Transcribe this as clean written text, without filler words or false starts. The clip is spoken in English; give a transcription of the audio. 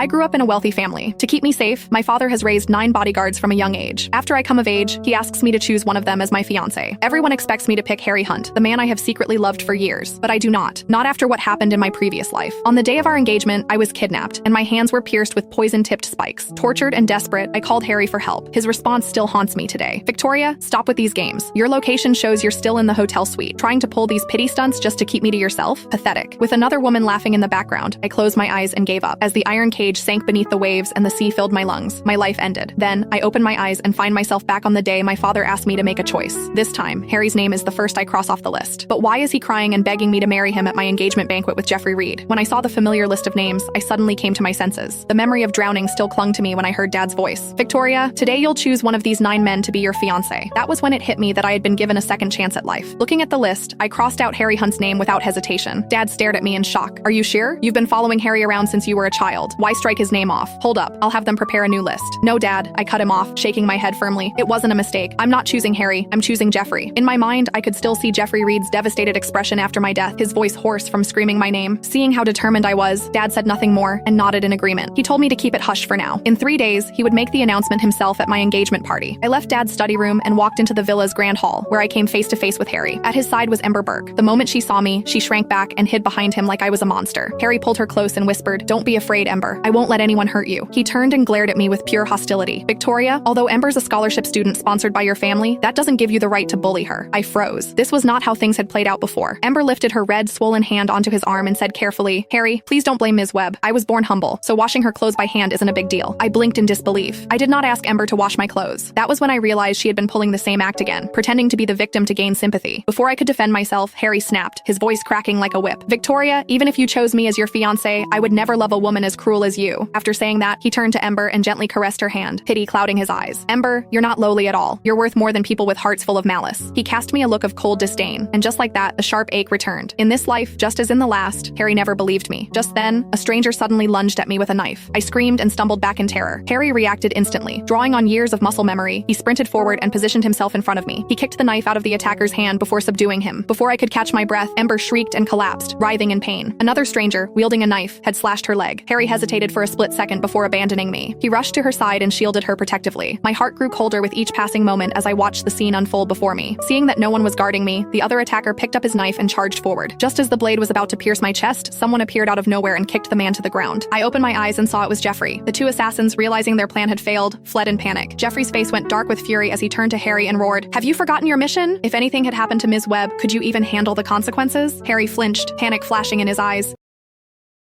I grew up in a wealthy family. To keep me safe, my father has raised 9 bodyguards from a young age. After I come of age, he asks me to choose one of them as my fiancé. Everyone expects me to pick Harry Hunt, the man I have secretly loved for years. But I do not. Not after what happened in my previous life. On the day of our engagement, I was kidnapped, and my hands were pierced with poison-tipped spikes. Tortured and desperate, I called Harry for help. His response still haunts me today. Victoria, stop with these games. Your location shows you're still in the hotel suite. Trying to pull these pity stunts just to keep me to yourself? Pathetic. With another woman laughing in the background, I closed my eyes and gave up. As the iron cage sank beneath the waves and the sea filled my lungs, my life ended. Then, I opened my eyes and find myself back on the day my father asked me to make a choice. This time, Harry's name is the first I cross off the list. But why is he crying and begging me to marry him at my engagement banquet with Jeffrey Reed? When I saw the familiar list of names, I suddenly came to my senses. The memory of drowning still clung to me when I heard Dad's voice. Victoria, today you'll choose one of these 9 men to be your fiancé. That was when it hit me that I had been given a second chance at life. Looking at the list, I crossed out Harry Hunt's name without hesitation. Dad stared at me in shock. Are you sure? You've been following Harry around since you were a child. Why strike his name off? Hold up, I'll have them prepare a new list. No, Dad, I cut him off, shaking my head firmly. It wasn't a mistake. I'm not choosing Harry, I'm choosing Jeffrey. In my mind, I could still see Jeffrey Reed's devastated expression after my death, his voice hoarse from screaming my name. Seeing how determined I was, Dad said nothing more and nodded in agreement. He told me to keep it hush for now. In 3 days, he would make the announcement himself at my engagement party. I left Dad's study room and walked into the villa's grand hall, where I came face to face with Harry. At his side was Ember Burke. The moment she saw me, she shrank back and hid behind him like I was a monster. Harry pulled her close and whispered, "Don't be afraid, Ember. I won't let anyone hurt you." He turned and glared at me with pure hostility. Victoria, although Ember's a scholarship student sponsored by your family, that doesn't give you the right to bully her. I froze. This was not how things had played out before. Ember lifted her red, swollen hand onto his arm and said carefully, "Harry, please don't blame Ms. Webb. I was born humble, so washing her clothes by hand isn't a big deal." I blinked in disbelief. I did not ask Ember to wash my clothes. That was when I realized she had been pulling the same act again, pretending to be the victim to gain sympathy. Before I could defend myself, Harry snapped, his voice cracking like a whip. "Victoria, even if you chose me as your fiancé, I would never love a woman as cruel as you." After saying that, he turned to Ember and gently caressed her hand, pity clouding his eyes. "Ember, you're not lowly at all. You're worth more than people with hearts full of malice." He cast me a look of cold disdain, and just like that, a sharp ache returned. In this life, just as in the last, Harry never believed me. Just then, a stranger suddenly lunged at me with a knife. I screamed and stumbled back in terror. Harry reacted instantly. Drawing on years of muscle memory, he sprinted forward and positioned himself in front of me. He kicked the knife out of the attacker's hand before subduing him. Before I could catch my breath, Ember shrieked and collapsed, writhing in pain. Another stranger, wielding a knife, had slashed her leg. Harry hesitated for a split second before abandoning me. He rushed to her side and shielded her protectively. My heart grew colder with each passing moment as I watched the scene unfold before me. Seeing that no one was guarding me, the other attacker picked up his knife and charged forward. Just as the blade was about to pierce my chest, someone appeared out of nowhere and kicked the man to the ground. I opened my eyes and saw it was Jeffrey. The 2 assassins, realizing their plan had failed, fled in panic. Jeffrey's face went dark with fury as he turned to Harry and roared, "Have you forgotten your mission? If anything had happened to Ms. Webb, could you even handle the consequences?" Harry flinched, panic flashing in his eyes.